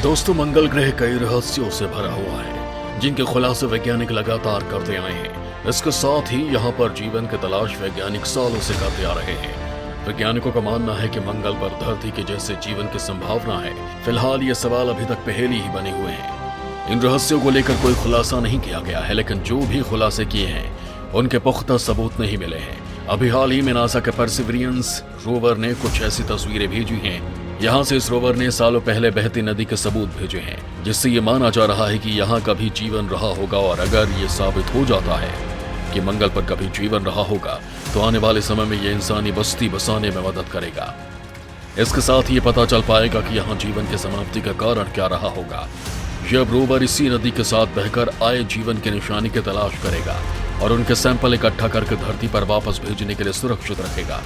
दोस्तों, मंगल ग्रह कई रहस्यों से भरा हुआ है जिनके खुलासे वैज्ञानिक लगातार करते आए हैं। इसके साथ ही यहाँ पर जीवन की तलाश वैज्ञानिक सालों से करते आ रहे हैं। वैज्ञानिकों का मानना है कि मंगल पर धरती के जैसे जीवन की संभावना है। फिलहाल ये सवाल अभी तक पहेली ही बने हुए हैं। इन रहस्यों को लेकर कोई खुलासा नहीं किया गया है, लेकिन जो भी खुलासे किए हैं उनके पुख्ता सबूत नहीं मिले हैं। अभी हाल ही में नासा के परसिवरेंस रोवर ने कुछ ऐसी तस्वीरें भेजी हैं। यहाँ से इस रोवर ने सालों पहले बहती नदी के सबूत भेजे हैं, जिससे ये माना जा रहा है कि यहाँ कभी जीवन रहा होगा। और अगर ये साबित हो जाता है कि मंगल पर कभी जीवन रहा होगा, तो आने वाले समय में ये इंसानी बस्ती बसाने में मदद करेगा। इसके साथ ये पता चल पाएगा कि यहाँ जीवन की समाप्ति का कारण क्या रहा होगा। जब रोवर इसी नदी के साथ बहकर आए जीवन की निशानी की तलाश करेगा और उनके सैंपल इकट्ठा करके धरती पर वापस भेजने के लिए सुरक्षित रखेगा।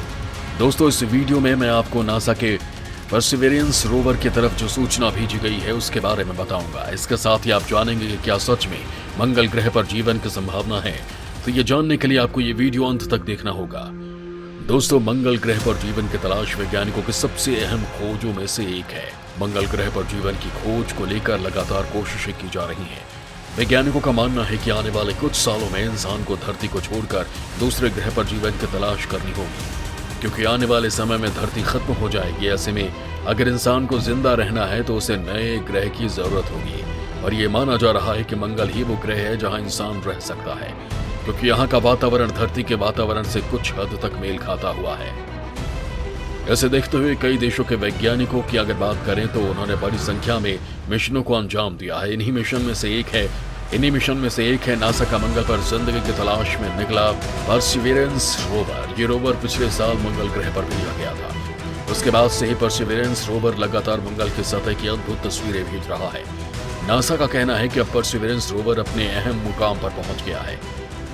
दोस्तों, इस वीडियो में मैं आपको नासा के परसिवरेंस रोवर की तरफ जो सूचना भेजी गई है उसके बारे में बताऊंगा। इसके साथ ही आप जानेंगे कि क्या सच में मंगल ग्रह पर जीवन की संभावना है। तो ये जानने के लिए आपको ये वीडियो अंत तक देखना होगा। दोस्तों, मंगल ग्रह पर जीवन की तलाश वैज्ञानिकों की सबसे अहम खोजों में से एक है। मंगल ग्रह पर जीवन की खोज को लेकर लगातार कोशिशें की जा रही हैं। वैज्ञानिकों का मानना है कि आने वाले कुछ सालों में इंसान को धरती को छोड़कर दूसरे ग्रह पर जीवन की तलाश करनी होगी, क्योंकि आने वाले समय में धरती खत्म हो जाएगी। ऐसे में अगर इंसान को जिंदा रहना है तो उसे नए ग्रह की जरूरत होगी। और ये माना जा रहा है कि मंगल ही वो ग्रह है जहां इंसान रह सकता है, क्योंकि यहाँ का वातावरण धरती के वातावरण से कुछ हद तक मेल खाता हुआ है। ऐसे देखते हुए कई देशों के वैज्ञानिकों की अगर बात करें तो उन्होंने बड़ी संख्या में मिशनों को अंजाम दिया है। इन्हीं मिशन में से एक है नासा का मंगल पर जिंदगी की तलाश में निकला परसिवरेंस रोवर। ये रोवर पिछले साल मंगल ग्रह पर भेजा गया था। उसके बाद से ही परसिवरेंस रोवर लगातार मंगल की सतह की अद्भुत तस्वीरें भेज रहा है। नासा का कहना है कि अब परसिवरेंस रोवर अपने अहम मुकाम पर पहुंच गया है।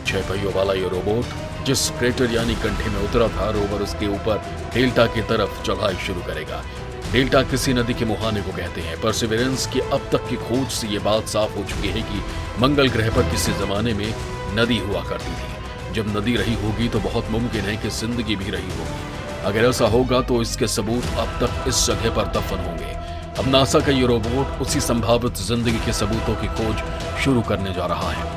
6 पहियों वाला ये रोबोट जिस क्रेटर यानी गड्ढे में उतरा था, रोवर उसके ऊपर डेल्टा की तरफ चढ़ाई शुरू करेगा। डेल्टा किसी नदी के मुहाने को कहते हैं। परसिवरेंस की अब तक की खोज से ये बात साफ हो चुकी है कि मंगल ग्रह पर किसी जमाने में नदी हुआ करती थी। जब नदी रही होगी तो बहुत मुमकिन है कि जिंदगी भी रही होगी। अगर ऐसा होगा तो इसके सबूत अब तक इस जगह पर दफन होंगे। अब नासा का ये रोबोट उसी संभावित जिंदगी के सबूतों की खोज शुरू करने जा रहा है।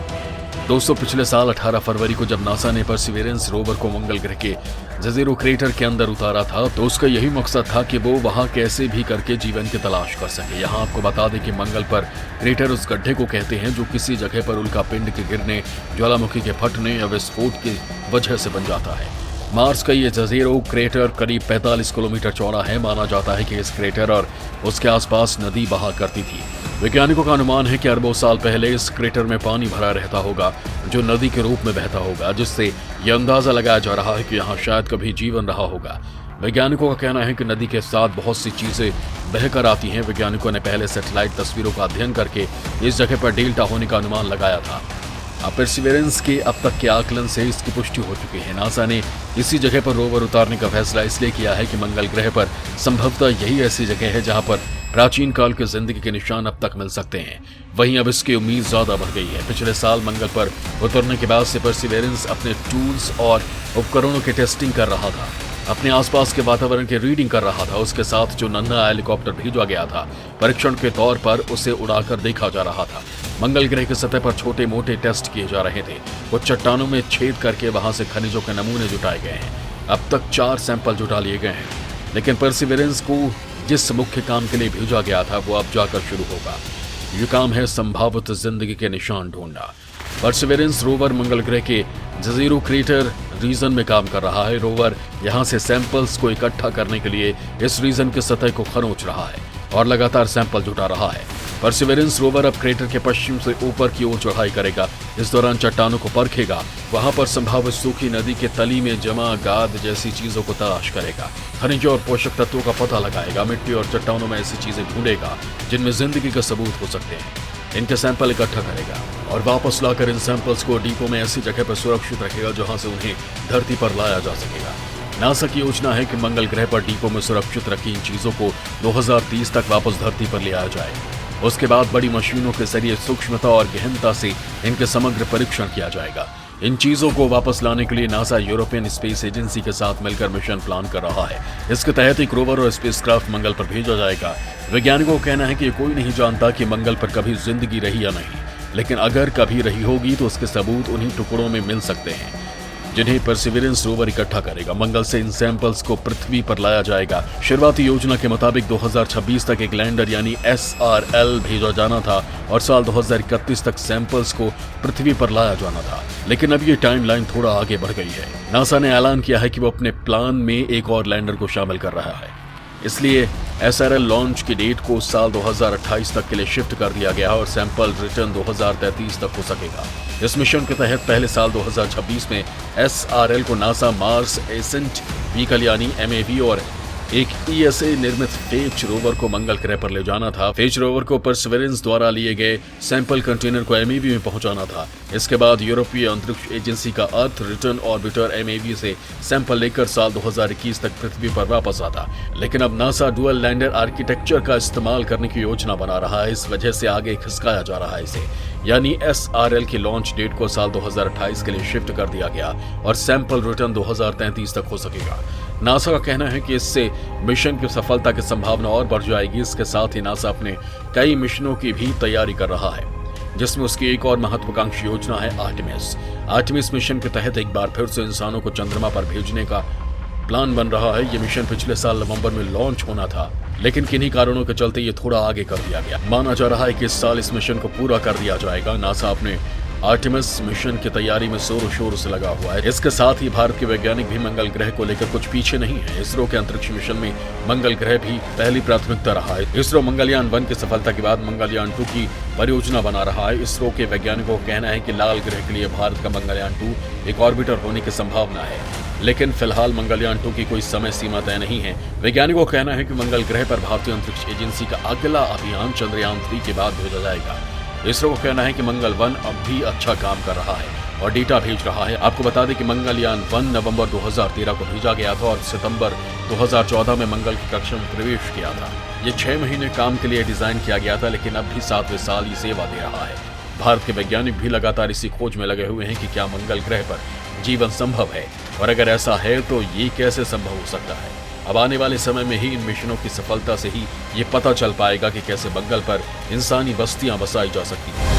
दोस्तों, पिछले साल 18 फरवरी को जब नासा ने परसिवरेंस रोवर को मंगल ग्रह के जजीरो क्रेटर के अंदर उतारा था, तो उसका यही मकसद था कि वो वहां कैसे भी करके जीवन की तलाश कर सके। यहाँ आपको बता दें कि मंगल पर क्रेटर उस गड्ढे को कहते हैं जो किसी जगह पर उल्का पिंड के गिरने, ज्वालामुखी के फटने या विस्फोट की वजह से बन जाता है। मार्स का ये जजीरो क्रेटर करीब 45 किलोमीटर चौड़ा है। माना जाता है कि इस क्रेटर और उसके आसपास नदी बहा करती थी। वैज्ञानिकों का अनुमान है कि अरबों साल पहले इस क्रेटर में पानी भरा रहता होगा, जो नदी के रूप में बहता होगा, जिससे यह अंदाजा लगाया जा रहा है कि यहाँ शायद कभी जीवन रहा होगा। वैज्ञानिकों का कहना है कि नदी के साथ बहुत सी चीजें बहकर आती हैं। वैज्ञानिकों ने पहले सैटेलाइट तस्वीरों का अध्ययन करके इस जगह पर डेल्टा होने का अनुमान लगाया था। परसिवरेंस के अब तक के आकलन से इसकी पुष्टि हो चुकी है। नासा ने इसी जगह पर रोवर उतारने का फैसला इसलिए किया है कि मंगल ग्रह पर संभवतः यही ऐसी जगह है जहां पर प्राचीन काल के जिंदगी के निशान अब तक मिल सकते हैं। वहीं अब इसकी उम्मीद ज्यादा बढ़ गई है। पिछले साल मंगल पर उतरने के बाद से परसिवरेंस अपने टूल्स और उपकरणों की टेस्टिंग कर रहा था, अपने आसपास के वातावरण की रीडिंग कर रहा था। उसके साथ जो नन्हा हेलीकॉप्टर भेजा गया था, परीक्षण के तौर पर उसे उड़ाकर देखा जा रहा था। मंगल ग्रह की सतह पर छोटे मोटे टेस्ट किए जा रहे थे। कुछ चट्टानों में छेद करके वहां से खनिजों के नमूने जुटाए गए हैं। अब तक 4 सैंपल जुटा लिए गए हैं, लेकिन परसिवरेंस को जिस मुख्य काम के लिए भेजा गया था वो अब जाकर शुरू होगा। ये काम है संभावित जिंदगी के निशान ढूंढना। परसिवरेंस रोवर मंगल ग्रह के जजीरो क्रेटर रीजन में काम कर रहा है। रोवर यहां से सैंपल्स को इकट्ठा करने के लिए इस रीजन की सतह को खरोंच रहा है और लगातार सैंपल जुटा रहा है। परसिवरेंस रोवर अब क्रेटर के पश्चिम से ऊपर की ओर चढ़ाई करेगा। इस दौरान चट्टानों को परखेगा, वहां पर संभावित सूखी नदी के तली में जमा गाद जैसी चीजों को तलाश करेगा, खनिजों और पोषक तत्वों का पता लगाएगा, मिट्टी और चट्टानों में ऐसी चीजें ढूंढेगा जिनमें जिंदगी का सबूत हो सकते हैं। इनके सैंपल इकट्ठा करेगा और वापस लाकर इन सैंपल्स को डिपो में ऐसी जगह पर सुरक्षित रखेगा जहां से उन्हें धरती पर लाया जा सकेगा। नासा की योजना है कि मंगल ग्रह पर डिपो में सुरक्षित रखी इन चीजों को 2030 तक वापस धरती पर ले आया जाए। उसके बाद बड़ी मशीनों के जरिए सूक्ष्मता और गहनता से इनके समग्र परीक्षण किया जाएगा। इन चीजों को वापस लाने के लिए नासा यूरोपियन स्पेस एजेंसी के साथ मिलकर मिशन प्लान कर रहा है। इसके तहत एक रोवर और स्पेसक्राफ्ट मंगल पर भेजा जाएगा। वैज्ञानिकों का कहना है कि कोई नहीं जानता कि मंगल पर कभी जिंदगी रही या नहीं, लेकिन अगर कभी रही होगी तो उसके सबूत उन्हीं टुकड़ों में मिल सकते हैं जिन्हें परसिवरेंस रोवर इकट्ठा करेगा। मंगल से इन सैंपल्स को पृथ्वी पर लाया जाएगा। शुरुआती योजना के मुताबिक 2026 तक एक लैंडर यानी SRL भेजा जाना था और साल 2031 तक सैंपल्स को पृथ्वी पर लाया जाना था, लेकिन अब ये टाइमलाइन थोड़ा आगे बढ़ गई है। नासा ने ऐलान किया है कि वो अपने प्लान में एक और लैंडर को शामिल कर रहा है, इसलिए SRL लॉन्च की डेट को साल 2028 तक के लिए शिफ्ट कर दिया गया और सैंपल रिटर्न 2033 तक हो सकेगा। इस मिशन के तहत पहले साल 2026 में SRL को नासा मार्स एसेंट व्हीकल यानी MAV और एक ESA निर्मित फेच रोवर को मंगल ग्रह पर ले जाना था। फेच रोवर को परसिवरेंस द्वारा लिए गए सैंपल कंटेनर को MAV में पहुंचाना था। इसके बाद यूरोपीय अंतरिक्ष एजेंसी का अर्थ रिटर्न ऑर्बिटर MAV से सैंपल लेकर साल 2021 तक पृथ्वी पर वापस आता, लेकिन अब नासा डुअल लैंडर आर्किटेक्चर का इस्तेमाल करने की योजना बना रहा है। इस वजह से आगे खिसकाया जा रहा है इसे, यानी SRL की लॉन्च डेट को साल 2028 के लिए शिफ्ट कर दिया गया और सैंपल रिटर्न 2033 तक हो सकेगा। नासा का कहना है कि इससे मिशन की सफलता की संभावना और बढ़ जाएगी। इसके साथ ही नासा अपने कई मिशनों की भी तैयारी कर रहा है, जिसमें उसकी एक और महत्वाकांक्षी योजना है आर्टेमिस मिशन के तहत एक बार फिर से इंसानों को चंद्रमा पर भेजने का प्लान बन रहा है। ये मिशन पिछले साल नवंबर में लॉन्च होना था, लेकिन किन्हीं कारणों के चलते ये थोड़ा आगे कर दिया गया। माना जा रहा है कि इस साल इस मिशन को पूरा कर दिया जाएगा। नासा अपने आर्टेमिस मिशन की तैयारी में जोरों शोर से लगा हुआ है। इसके साथ ही भारत के वैज्ञानिक भी मंगल ग्रह को लेकर कुछ पीछे नहीं है। इसरो के अंतरिक्ष मिशन में मंगल ग्रह भी पहली प्राथमिकता रहा है। इसरो मंगलयान 1 की सफलता के बाद मंगलयान 2 की परियोजना बना रहा है। इसरो के वैज्ञानिकों का कहना है कि लाल ग्रह के लिए भारत का मंगलयान 2 एक ऑर्बिटर होने की संभावना है, लेकिन फिलहाल मंगलयान 2 की कोई समय सीमा तय नहीं है। वैज्ञानिकों का कहना है कि मंगल ग्रह पर भारतीय अंतरिक्ष एजेंसी का अगला अभियान चंद्रयान 3 के बाद भेजा जाएगा। इसरो का कहना है कि मंगल 1 अब भी अच्छा काम कर रहा है और डेटा भेज रहा है। आपको बता दें कि मंगलयान 1 नवंबर 2013 को भेजा गया था और सितंबर 2014 में मंगल की कक्षा में प्रवेश किया था। ये 6 महीने काम के लिए डिजाइन किया गया था, लेकिन अब भी 7वें साल ये सेवा दे रहा है। भारत के वैज्ञानिक भी लगातार इसी खोज में लगे हुए हैं कि क्या मंगल ग्रह पर जीवन संभव है, और अगर ऐसा है तो ये कैसे संभव हो सकता है। अब आने वाले समय में ही इन मिशनों की सफलता से ही ये पता चल पाएगा कि कैसे मंगल पर इंसानी बस्तियां बसाई जा सकती हैं।